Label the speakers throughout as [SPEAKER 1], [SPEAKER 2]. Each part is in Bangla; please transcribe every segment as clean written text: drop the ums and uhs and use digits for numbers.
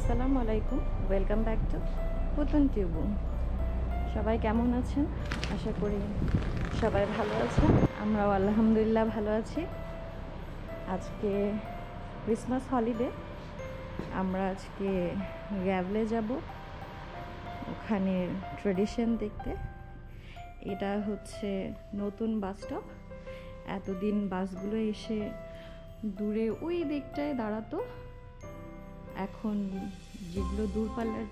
[SPEAKER 1] আসসালামু আলাইকুম, ওয়েলকাম ব্যাক টু পুতুন টিউব। সবাই কেমন আছেন? আশা করি সবাই ভালো আছেন। আমরাও আলহামদুলিল্লাহ ভালো আছি। আজকে ক্রিসমাস হলিডে, আমরা আজকে গ্যাভলে যাব, ওখানে ট্রেডিশন দেখতে। এটা হচ্ছে নতুন বাস স্টপ। এতদিন বাসগুলো এসে দূরে ওই দিকটায় দাঁড়াতো, এখন যেগুলো দূরপাল্লার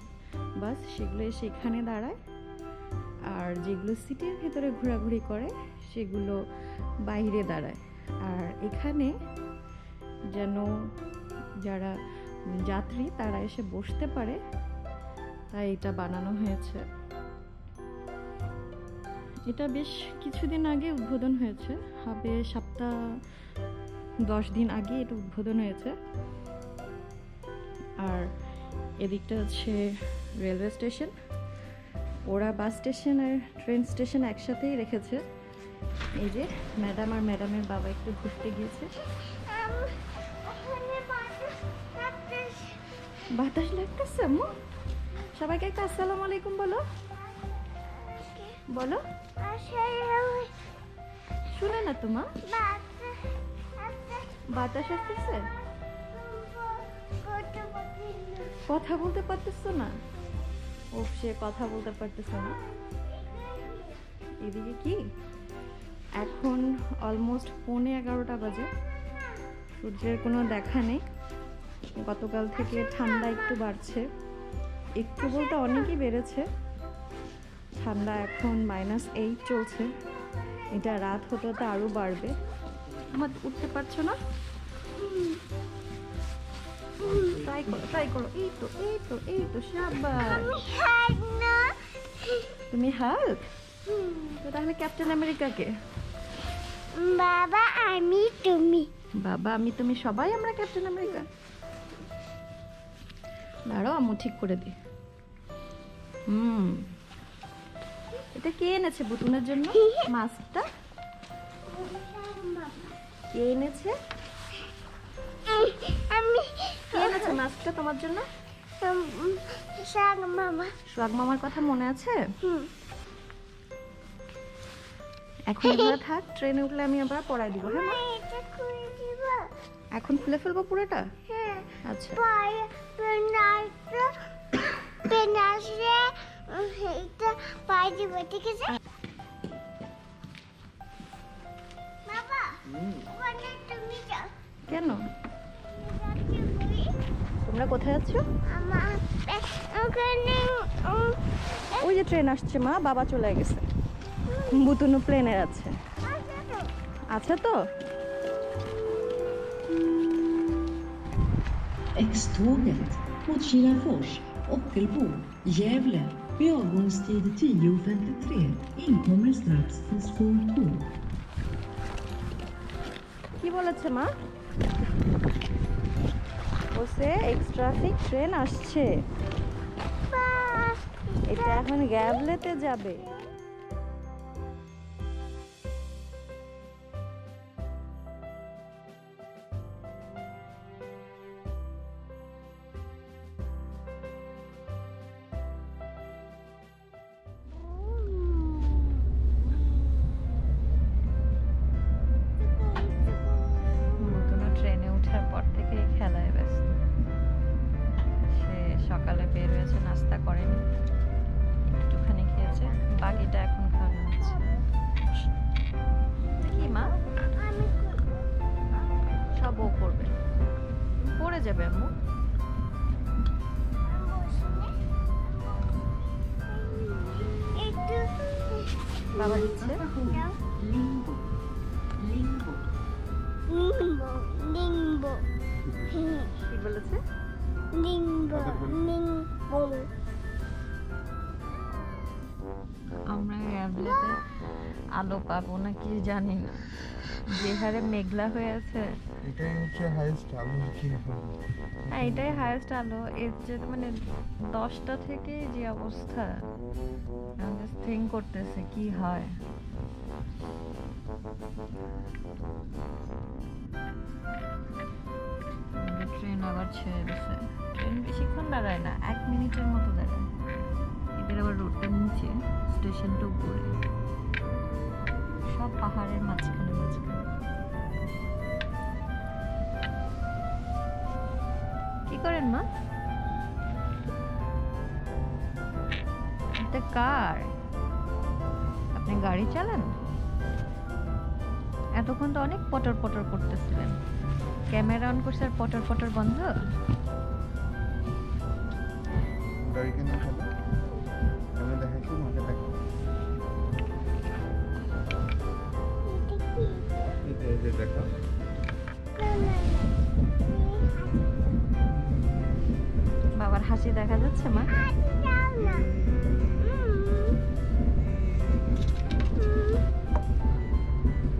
[SPEAKER 1] বাস সেগুলো এসে এখানে দাঁড়ায়, আর যেগুলো সিটির ভেতরে ঘোরাঘুরি করে সেগুলো বাইরে দাঁড়ায়। আর এখানে যেন যারা যাত্রী তারা এসে বসতে পারে, তাই এটা বানানো হয়েছে। এটা বেশ কিছুদিন আগে উদ্বোধন হয়েছে, হবে সপ্তাহ 10 দিন আগে এটা উদ্বোধন হয়েছে। আর এদিকটা হচ্ছে রেলওয়ে স্টেশন। ওরা বাস স্টেশন আর ট্রেন স্টেশন একসাথেই রেখেছে। এই যে ম্যাডাম আর ম্যাডামের বাবা একটু ঘুরতে গিয়েছে। বাতাস লাগতেছে আম্মু। সবাইকে একটা আসসালামু আলাইকুম বলো, বলো। শুনে না তোমার বাতাস আসতেছে, কথা বলতে পারতেছ না? ও সে কথা বলতে পারতেছে না। এদিকে কি এখন অলমোস্ট 11:15 বাজে, সূর্যের কোনো দেখা নেই। গতকাল থেকে ঠান্ডা একটু বাড়ছে, একটু বলতে অনেকই বেড়েছে। ঠান্ডা এখন -8 চলছে, এটা রাত হতে হতে আরও বাড়বে। আমার উঠতে পারছো না? ট্রাই করো। এই তো শাবাশ। তুমি হাল্ক? তো তাহলে ক্যাপ্টেন আমেরিকা কে?
[SPEAKER 2] বাবা আমি তুমি।
[SPEAKER 1] বাবা আমি তুমি সবাই আমরা ক্যাপ্টেন আমেরিকা। দাঁড়াও আম্মু ঠিক করে দি। এটা কে এনেছে বুতুনের জন্য মাস্কটা? কে এনেছে?
[SPEAKER 2] আমি
[SPEAKER 1] কে এনেছে মাস্কটা তোমার জন্য?
[SPEAKER 2] শাক মামা।
[SPEAKER 1] সোহাগ মামার কথা মনে আছে? এখন এগুলো থাক, ট্রেনে উঠলে আমি আবার পরাই দিব। হ্যাঁ মা?
[SPEAKER 2] এটা খুলে দিব?
[SPEAKER 1] এখন খুলে ফেলবো পুরোটা?
[SPEAKER 2] হ্যাঁ।
[SPEAKER 1] আচ্ছা।
[SPEAKER 2] পেন আসলে এটা পাই দিব, ঠিক আছে? বাবা ওখানে তুমি যাও।
[SPEAKER 1] কেন? তোমরা কোথায় যাচ্ছ?
[SPEAKER 2] আমার ওখানে
[SPEAKER 1] ওই যে ট্রেন আসছে মা, বাবা চলে গেছে। বুতুনু প্লেনে আছে। আচ্ছা তো?
[SPEAKER 3] X-tåget mot Kilafors, Ockelbo, Gävle med avgångstid 10:53 inkommer strax till spår 2.
[SPEAKER 1] কি বলেছে মা? বসে এক্সট্রাফিক ট্রেন আসছে, এটা এখন গ্যাভলেতে যাবে। ট্রেনে ওঠার পর থেকে খেলায় ব্যস্ত। সে সকালে বের হয়েছে, নাস্তা করেনি, একটুখানি খেয়েছে, বাকিটা এখন খাওয়ানো হচ্ছে। কি মা? সব ও করবে, পড়ে যাবে আম্মু। বাবা দিচ্ছে।
[SPEAKER 2] লিম্বো
[SPEAKER 1] কি বলেছে? আমরা গ্যাভলেতে আলো পাবো না কি জানি না, যে হারে মেঘলা হয়ে আছে।
[SPEAKER 4] এটাই হচ্ছে হাইয়েস্ট আলো।
[SPEAKER 1] হ্যাঁ এটাই হাইয়েস্ট আলো। এর যে মানে 10টা থেকে যে অবস্থা, আমি থিঙ্ক করতেছে কি হয়। ট্রেন আবার ছেড়ে দিছে। ট্রেন বেশিক্ষণ দাঁড়ায় না, 1 মিনিটের মতো দাঁড়ায়। এদের আবার রোডটা নিচে, স্টেশনটা উপরে, সব পাহাড়ের মাঝখানে মাঝখানে। কি করেন মা? এটা কার? আপনি গাড়ি চালান? এতক্ষণ তো অনেক পটর পটর করতেছিলেন, ক্যামেরা অন করছে আর পটর পটর বন্ধ।
[SPEAKER 4] গাড়ি কেন চলে? আমি দেখাইছি মাকে দেখো। এই যে দেখো।
[SPEAKER 1] বাবার হাসি দেখা যাচ্ছে মা?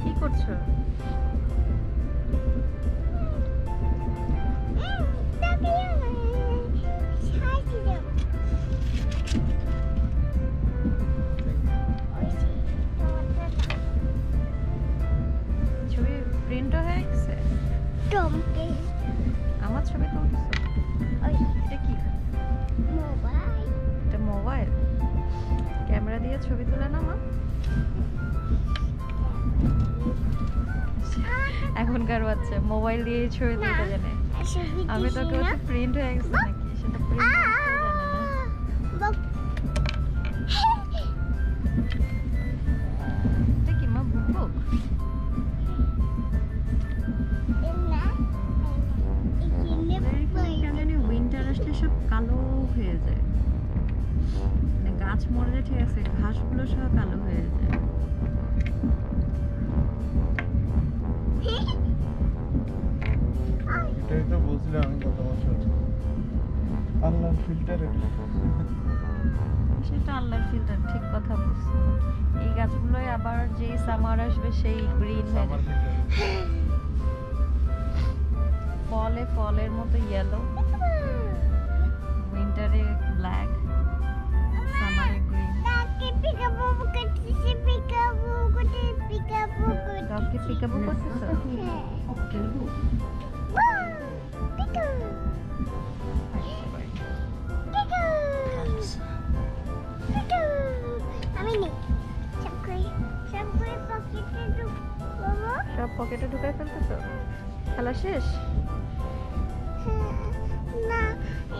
[SPEAKER 1] কি করছো? ছবি প্রিন্ট হয়ে গেছে? আমার ছবি তুলছো? এটা কি? এটা মোবাইল? ক্যামেরা দিয়ে ছবি তুলে না মা? এখনকার বাচ্চা মোবাইল দিয়ে ছবি তুলতে জানে। আমি তোকে বলছি প্রিন্ট হয়ে গেছে নাকি, সেটা প্রিন্ট করতে জানে না। এটা কি মা, বুক? কেন জানি উইন্টার আসলে সব কালো হয়ে যায়, মানে গাছ মরলে ঠিক আছে, ঘাসগুলো সব কালো হয়ে যায়।
[SPEAKER 4] এটাই তো বলছিলাম আমি গত বছর। আল্লাহর ফিল্টার এটা।
[SPEAKER 1] সেটা আল্লাহর ফিল্টার, ঠিক কথা বলছো। এই গাছগুলোই আবার যেই সামার আসবে সেই গ্রিন হয়ে
[SPEAKER 4] আমার
[SPEAKER 1] যাবে।
[SPEAKER 4] ফিল্টার।
[SPEAKER 1] ফলে ফলের মতো ইয়েলো, উইন্টারে ব্ল্যাক, সামারে গ্রিন। ডগকে পিকাবু করতেছো?
[SPEAKER 3] Ockelbo.
[SPEAKER 2] আমি নেই সব করে পকেটে ঢুকবো।
[SPEAKER 1] সব পকেটে ঢুকাই ফেলতেছো? খেলা শেষ?
[SPEAKER 2] না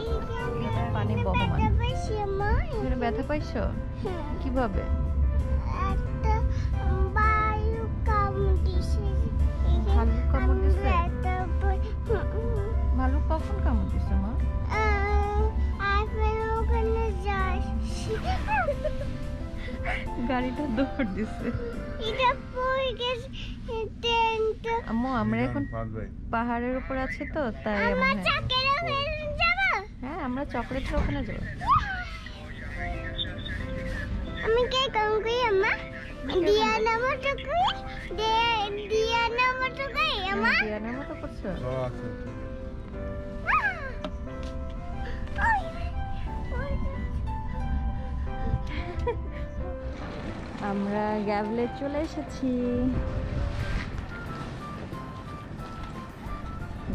[SPEAKER 2] এইখানে
[SPEAKER 1] পানি বহমান।
[SPEAKER 2] ব্যথা পাইছি মা।
[SPEAKER 1] এখানে ব্যথা পাইছো? কিভাবে?
[SPEAKER 2] একটা বালু কামড় দিছে।
[SPEAKER 1] ভালুক কামড় দিছে?
[SPEAKER 2] ব্যথা পাই।
[SPEAKER 1] ভালুক কখন কামড় দিছে মা?
[SPEAKER 2] আপেল ওখানে যাচ্ছি।
[SPEAKER 1] গাড়িটা দৌড় দিছে।
[SPEAKER 2] এটা পড়ে গেছে ট্রেনটা।
[SPEAKER 1] আম্মু আমরা এখন
[SPEAKER 4] ফাঁদ ভাই।
[SPEAKER 1] পাহাড়ের উপর আছি তো তাই এমন
[SPEAKER 2] আমার
[SPEAKER 1] হয়।
[SPEAKER 2] চাকের ওখানে যাবো।
[SPEAKER 1] হ্যাঁ আমরা চকলেটের ওখানে যাবো।
[SPEAKER 2] আমি কে কাম করি আম্মা? দিয়ানা মতো করি। দিয়ানা মতো করি আম্মা।
[SPEAKER 1] দিয়ানের মতো করছো?
[SPEAKER 4] ও আচ্ছা।
[SPEAKER 1] আমরা গ্যাবলে চলে এসেছি।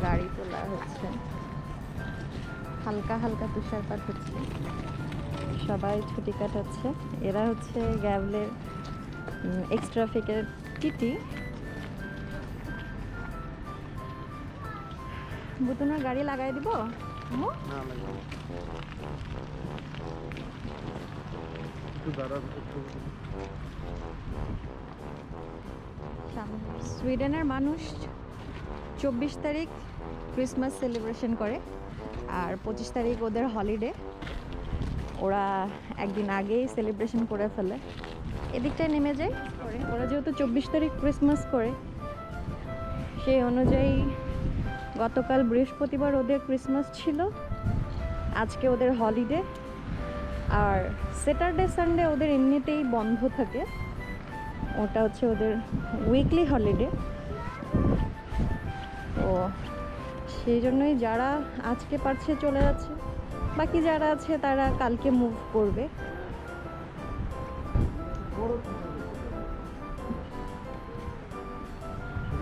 [SPEAKER 1] গাড়ি তোলা হচ্ছে, হালকা হালকা তুষারপাত হচ্ছে, সবাই ছুটি কাটাচ্ছে। এরা হচ্ছে গ্যাবলের এক্সট্রা ফিকের টিটি। বুতুনের গাড়ি লাগাই দিব আম্মু?
[SPEAKER 4] না লাগাবো। একটু দাঁড়াও একটু।
[SPEAKER 1] সুইডেনের মানুষ 24 তারিখ ক্রিসমাস সেলিব্রেশন করে, আর 25 তারিখ ওদের হলিডে। ওরা একদিন আগেই সেলিব্রেশন করে ফেলে, এদিকটায় নেমে যায়। ওরা যেহেতু 24 তারিখ ক্রিসমাস করে, সেই অনুযায়ী গতকাল বৃহস্পতিবার ওদের ক্রিসমাস ছিল, আজকে ওদের হলিডে। আর স্যাটারডে সানডে ওদের এমনিতেই বন্ধ থাকে, ওটা হচ্ছে ওদের উইকলি হলিডে। তো সেই জন্যই যারা আজকে পারছে চলে যাচ্ছে, বাকি যারা আছে তারা কালকে মুভ করবে।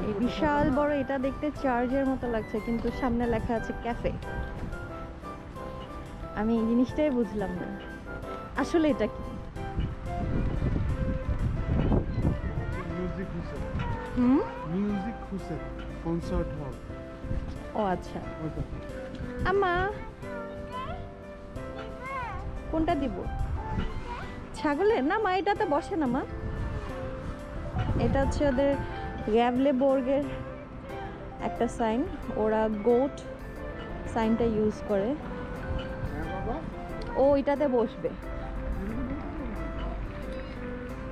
[SPEAKER 1] এই বিশাল বড় এটা দেখতে চার্জের মতো লাগছে, কিন্তু সামনে লেখা আছে ক্যাফে। আমি এই জিনিসটাই বুঝলাম না আসলে এটা কি।
[SPEAKER 4] মিউজিক হুসেন,
[SPEAKER 1] হুম,
[SPEAKER 4] মিউজিক হুসেন কনসার্ট হল।
[SPEAKER 1] ও আচ্ছা।
[SPEAKER 4] ওইটা
[SPEAKER 1] আম্মা কোনটা দিব? ছাগলের না মা, এটাতে বসে না মা। এটা হচ্ছে ওদের গ্যাভলেবোর্গের একটা সাইন, ওরা গোট সাইনটা ইউজ করে।
[SPEAKER 4] হ্যাঁ বাবা,
[SPEAKER 1] ও এটাতে বসবে,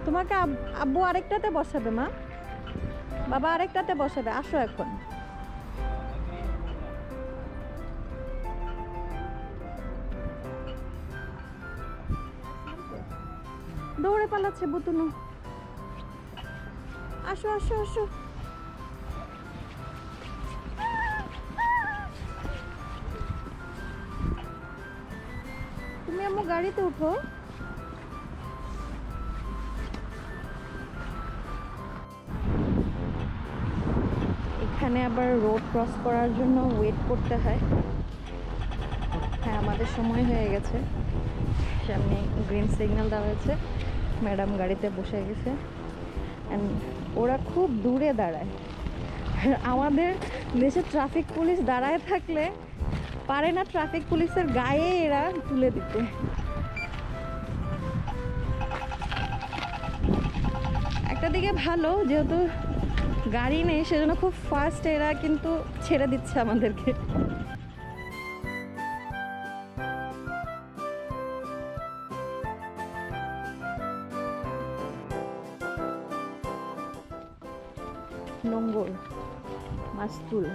[SPEAKER 1] তোমাকে আব্বু আরেকটাতে বসাবে মা, বাবা আরেকটাতে বসাবে, আসো এখন। দৌড়ে পালাচ্ছে বুতুনু, আসো আসো আসো। তুমি আমার গাড়িতে উঠো। এখানে আবার রোড ক্রস করার জন্য ওয়েট করতে হয়। হ্যাঁ, আমাদের সময় হয়ে গেছে, সামনে গ্রিন সিগন্যাল দেওয়া হয়েছে, ম্যাডাম গাড়িতে বসে গেছে। অ্যান্ড ওরা খুব দূরে দাঁড়ায়। আমাদের দেশে ট্রাফিক পুলিশ দাঁড়ায় থাকলে পারে না ট্রাফিক পুলিশের গায়ে এরা তুলে দিতে। একটা দিকে ভালো, যেহেতু গাড়ি নেই সেজন্য খুব ফাস্ট এরা কিন্তু ছেড়ে দিচ্ছে আমাদেরকে। নোঙ্গর, মাস্তুল,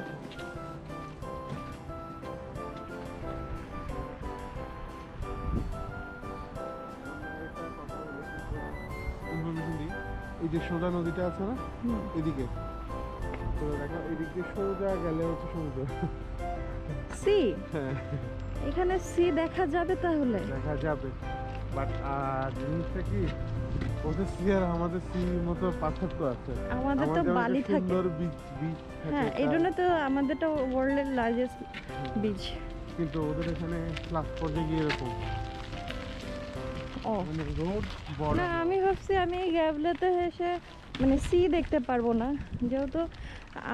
[SPEAKER 4] এই যে সোজা নদীটা আছে না, এদিকে তো দেখো, এদিক দিয়ে সোজা গেলে হচ্ছে সমুদ্র।
[SPEAKER 1] সি,
[SPEAKER 4] হ্যাঁ
[SPEAKER 1] এখানে সি দেখা যাবে তাহলে।
[SPEAKER 4] দেখা যাবে, বাট জিনিসটা কি, ওদের সি আর আমাদের সি মতো পার্থক্য আছে।
[SPEAKER 1] আমাদের তো বালি থাকে।
[SPEAKER 4] সুন্দর বিচ বিচ
[SPEAKER 1] হ্যাঁ, এই জন্য তো আমাদেরটা ওয়ার্ল্ডের লার্জেস্ট বিচ।
[SPEAKER 4] কিন্তু ওদের এখানে ক্লাস পর্যায়ে গিয়ে এরকম
[SPEAKER 1] ও
[SPEAKER 4] মানে রোড বড়।
[SPEAKER 1] না, আমি ভাবছি আমি গ্যাবলেতে এসে মানে সি দেখতে পারবো না, যেহেতু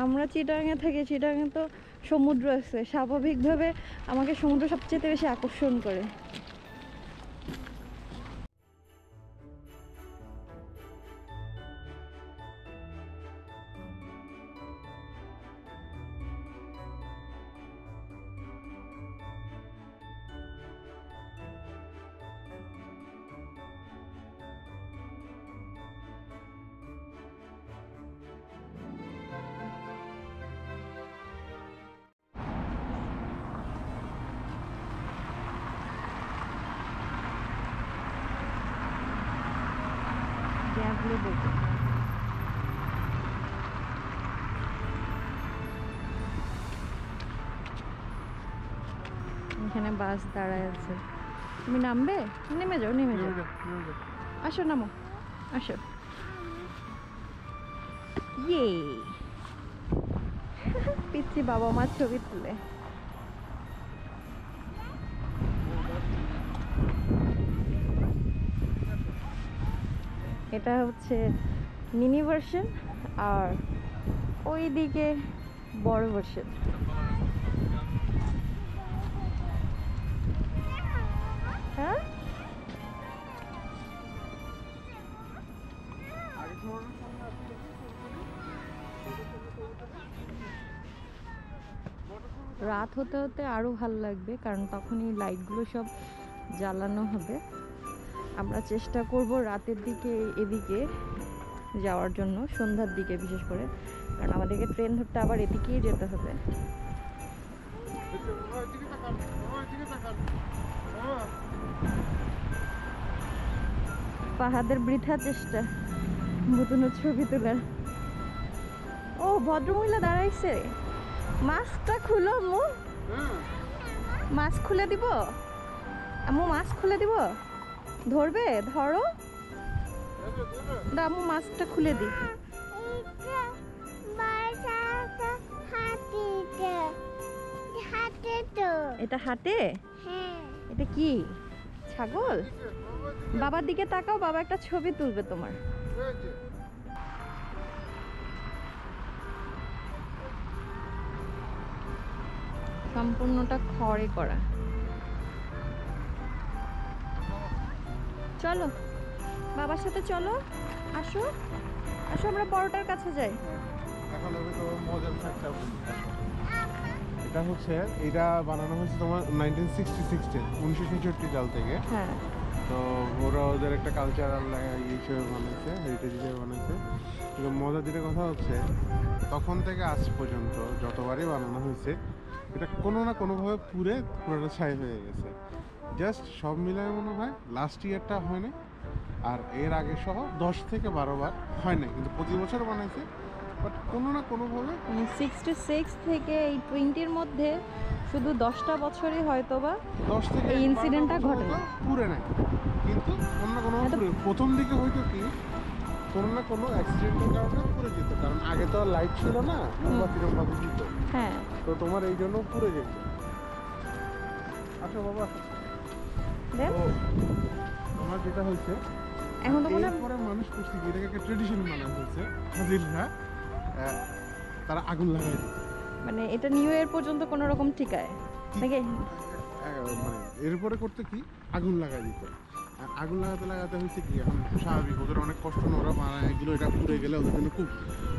[SPEAKER 1] আমরা চিটাগাঙে থাকি, চিটাগাঙে তো সমুদ্র আছে, স্বাভাবিকভাবে আমাকে সমুদ্র সবচেয়ে বেশি আকর্ষণ করে। গ্যাভলেবোর্গ, এখানে বাস দাঁড়ায় আছে। তুমি নামবে? নেমে যাও, নেমে যাও, আসো নামো, আসো। ইয়ে পিচ্ছি বাবা মার ছবি তুলে। এটা হচ্ছে মিনি ভার্সন, আর ওইদিকে বড় ভার্সন। হ্যাঁ, রাত হতে হতে আরো ভালো লাগবে, কারণ তখনই লাইটগুলো সব জ্বালানো হবে। আমরা চেষ্টা করব রাতের দিকে এদিকে যাওয়ার জন্য, সন্ধ্যার দিকে বিশেষ করে, কারণ আমাদেরকে ট্রেন ধরতে আবার এদিকেই যেতে হবে। পাহাদের বৃথা চেষ্টা নতুন ছবি তোলার। ও ভদ্রমহিলা দাঁড়াইছে, মাস্কটা খুলো আম্মু, মাস্ক খুলে দিব আম্মু, মাস্ক খুলে দিব, ধরবে? ধরো, আম্মু মাস্কটা খুলে দি।
[SPEAKER 2] বাস তো।
[SPEAKER 1] এটা হাঁটে?
[SPEAKER 2] হ্যাঁ।
[SPEAKER 1] এটা কি ছাগল? বাবার দিকে তাকাও, বাবা একটা ছবি তুলবে তোমার। সম্পূর্ণটা খড়ে করা। চলো বাবার সাথে চলো, আসো আসো আমরা বড়টার কাছে যাই।
[SPEAKER 4] এখন আমি তোমার মজার ফ্যাক্টটা বলি। এটা হচ্ছে, এটা বানানো হয়েছে তোমার 1966 সাল থেকে।
[SPEAKER 1] হ্যাঁ
[SPEAKER 4] তো ওরা ওদের একটা কালচারাল হিসেবে বানাইছে, হেরিটেজ হিসেবে বানাইছে। কিন্তু মজার যেটা কথা হচ্ছে, তখন থেকে আজ পর্যন্ত যতবারই বানানো হয়েছে এটা কোনো না কোনোভাবে পুরোটা ছাই হয়ে গেছে। জাস্ট সব মিলায় মনে হয় লাস্ট ইয়ারটা হয় না, আর এর আগে সহ 10 থেকে 12 বার হয় না, কিন্তু প্রতি বছর বানাইছে, বাট কোনো না কোনোভাবে
[SPEAKER 1] 66 থেকে এই 20-র মধ্যে শুধু 10টা বছরই হয়তো বা
[SPEAKER 4] 10 থেকে
[SPEAKER 1] এই ইনসিডেন্টটা ঘটে না।
[SPEAKER 4] পুরে নাই, কিন্তু কোনো না কোনো প্রথম দিকে হয়তো কি কোনো না কোনো অ্যাক্সিডেন্টের কারণে পুড়ে যেত, কারণ আগে তো আর লাইট ছিল না, মোমবাতি দিত,
[SPEAKER 1] হ্যাঁ
[SPEAKER 4] তো তোমার এই জন্য পুড়ে যেত। আচ্ছা বাবা,
[SPEAKER 1] দেখ
[SPEAKER 4] তো তোমার যেটা হয়েছে
[SPEAKER 1] এখন তো মনে হয়
[SPEAKER 4] এরপরে মানুষ করছে কি, এটাকে একটা ট্রেডিশন বানানো হয়েছে, হাজিররা তারা আগুন লাগাই দিত।
[SPEAKER 1] মানে এটা নিউ ইয়ার পর্যন্ত কোনো রকম টিকায় নাকি?
[SPEAKER 4] মানে এরপরে করতে কি আগুন লাগাই দিত, আর আগুন লাগাতে লাগাতে হয়েছে কি, এখন স্বাভাবিক ওদের অনেক কষ্ট না, ওরা বানায় এগুলো, এটা পুড়ে গেলে ওদের জন্য খুব,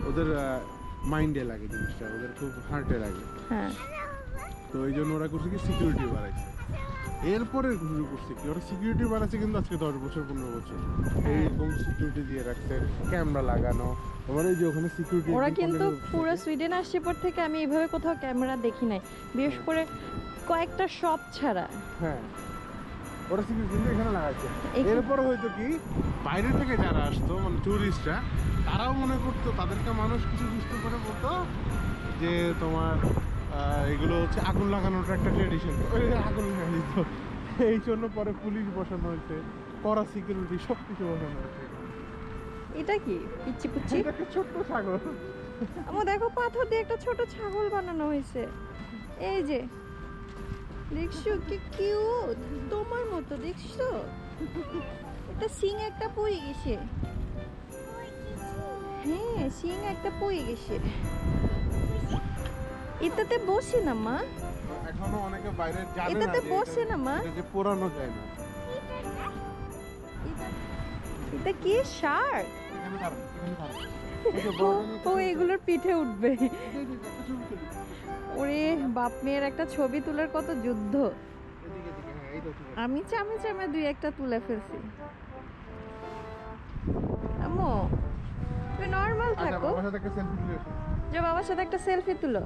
[SPEAKER 4] ওদের মাইন্ডে লাগে জিনিসটা, ওদের খুব হার্টে লাগে।
[SPEAKER 1] হ্যাঁ
[SPEAKER 4] তো এই জন্য ওরা করছে কি সিকিউরিটি বাড়াইছে। এরপরে শুরু করছে কি, ওরা সিকিউরিটি বাড়াচ্ছে কিন্তু আজকে 10 বছর 15 বছর এইরকম সিকিউরিটি দিয়ে রাখছে, ক্যামেরা লাগানো। তোমার এই যে ওখানে সিকিউরিটি,
[SPEAKER 1] ওরা কিন্তু পুরো সুইডেন আসছে পর থেকে আমি এইভাবে কোথাও ক্যামেরা দেখি নাই, বিশেষ করে কয়েকটা শপ ছাড়া।
[SPEAKER 4] হ্যাঁ, ওরা সিকিউরিটি কিন্তু এখানে লাগাইছে। এরপর হয়তো কি বাইরে থেকে যারা আসতো, মানে টুরিস্টরা, তারাও মনে করতো, তাদেরকে মানুষ কিছু বুঝতে করে বলতো যে তোমার এগুলো হচ্ছে আগুন লাগানোটা একটা ট্রেডিশন, আগুন লাগাই দিত। এই জন্য পরে পুলিশ বসানো হয়েছে, কড়া সিকিউরিটি সব কিছু বসানো হয়েছে।
[SPEAKER 1] এটা কি পিচ্ছি পুচ্ছি?
[SPEAKER 4] এটা একটা ছোট্ট ছাগল।
[SPEAKER 1] আমার দেখো পাথর দিয়ে একটা ছোট ছাগল বানানো হয়েছে। এই যে দেখছো কি কিউট, তোমার মতো দেখছো? এটা সিং একটা পড়ে গেছে। হ্যাঁ সিং একটা পড়ে গেছে। এটাতে বসে না মা,
[SPEAKER 4] এখনো অনেকে বাইরে জানে না
[SPEAKER 1] এটাতে
[SPEAKER 4] যে
[SPEAKER 1] বসে না মা।
[SPEAKER 4] এটা যে পোড়ানো যায় না।
[SPEAKER 1] এটা কি শার্ক?
[SPEAKER 4] এখানে দাঁড়াও, এখানে দাঁড়াও।
[SPEAKER 1] ও এগুলোর পিঠে উঠবে। ওরে বাপ মেয়ের একটা ছবি তোলার কত যুদ্ধ। আমি চামে চামে দুই একটা তুলে ফেলছি। আম্মু তুমি নর্মাল
[SPEAKER 4] আচ্ছা,
[SPEAKER 1] থাকো,
[SPEAKER 4] বাবার সাথে একটা সেলফি তুলে এসো।
[SPEAKER 1] যে বাবার সাথে একটা সেলফি তুলো।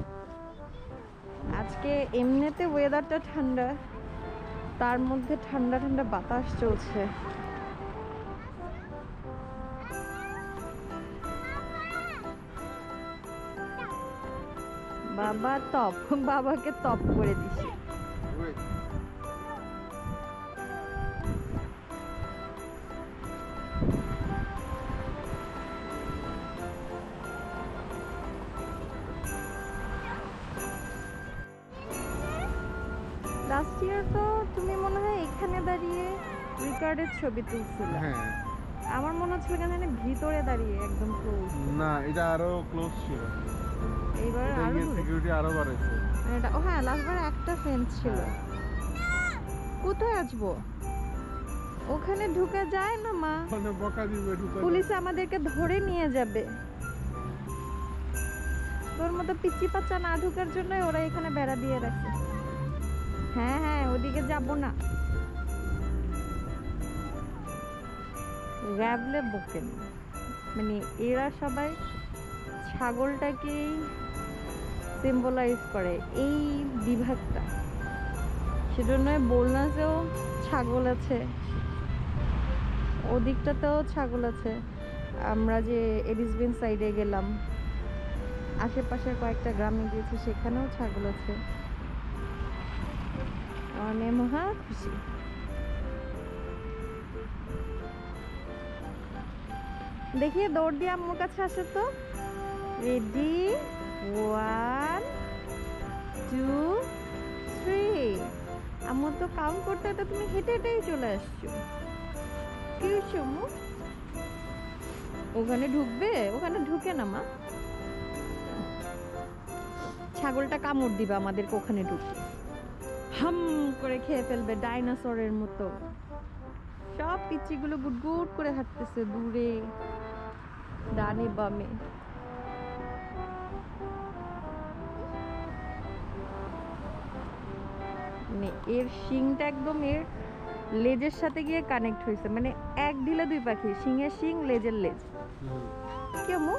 [SPEAKER 1] আজকে এমনিতে ওয়েদারটা ঠান্ডা, তার মধ্যে ঠান্ডা ঠান্ডা বাতাস চলছে। বাবা টপ, বাবাকে টপ করে দিছি।
[SPEAKER 4] Wait.
[SPEAKER 1] লাস্ট ইয়ার তো তুমি মনে হয় এখানে দাঁড়িয়ে রিকার্ডের ছবি তুলছিলে।
[SPEAKER 4] হ্যাঁ,
[SPEAKER 1] আমার মনে হচ্ছিল কেন জানি ভিতরে দাঁড়িয়ে একদম ক্লোজ।
[SPEAKER 4] না এটা আরো ক্লোজ ছিল,
[SPEAKER 1] এইবার আরো দূরে।
[SPEAKER 4] সিকিউরিটি আরো বাড়াইছে।
[SPEAKER 1] এটা ও হ্যাঁ লাস্টবার একটা ফেন্স ছিল। কোথায় আসবো? ওখানে ঢুকা যায় না মা,
[SPEAKER 4] মানে বকা দিবে ঢুকে।
[SPEAKER 1] পুলিশ আমাদেরকে ধরে নিয়ে যাবে। তোর মতো পিচ্চি বাচ্চা না ঢুকার জন্য ওরা এখানে বেড়া দিয়ে রাখছে। হ্যাঁ হ্যাঁ ওদিকে যাব না। র্যাবলে বকেন, মানে এরা সবাই ছাগলটাকেই সিম্বলাইজ করে এই বিভাগটা, সেজন্যই বোলনাসেও ছাগল আছে, ওদিকটাতেও ছাগল আছে। আমরা যে এডিসবিন সাইডে গেলাম, আশেপাশের কয়েকটা গ্রামে গিয়েছি, সেখানেও ছাগল আছে। আমি মহা খুশি। দেখি দৌড় দিয়ে আম্মুর কাছে আসে তো। রেডি, 1 2 বাপরে, আমার তো কাউন্ট করতে হতো, তুমি হেঁটে হেঁটেই চলে আসছো। কি হয়েছে আম্মু? ওখানে ঢুকবে? ওখানে ঢুকে না মা, ছাগলটা কামড় দিবে আমাদেরকে ওখানে ঢুকে, হাম করে খেয়ে ফেলবে ডাইনোসরের মতো। সব পিচ্চিগুলো গুটগুট করে হাঁটতেছে দূরে, ডানে বামে। মানে এর শিংটা একদম এর লেজের সাথে গিয়ে কানেক্ট হয়েছে, মানে এক ঢিলে দুই পাখি, শিংয়ের শিং লেজের লেজ। কেমন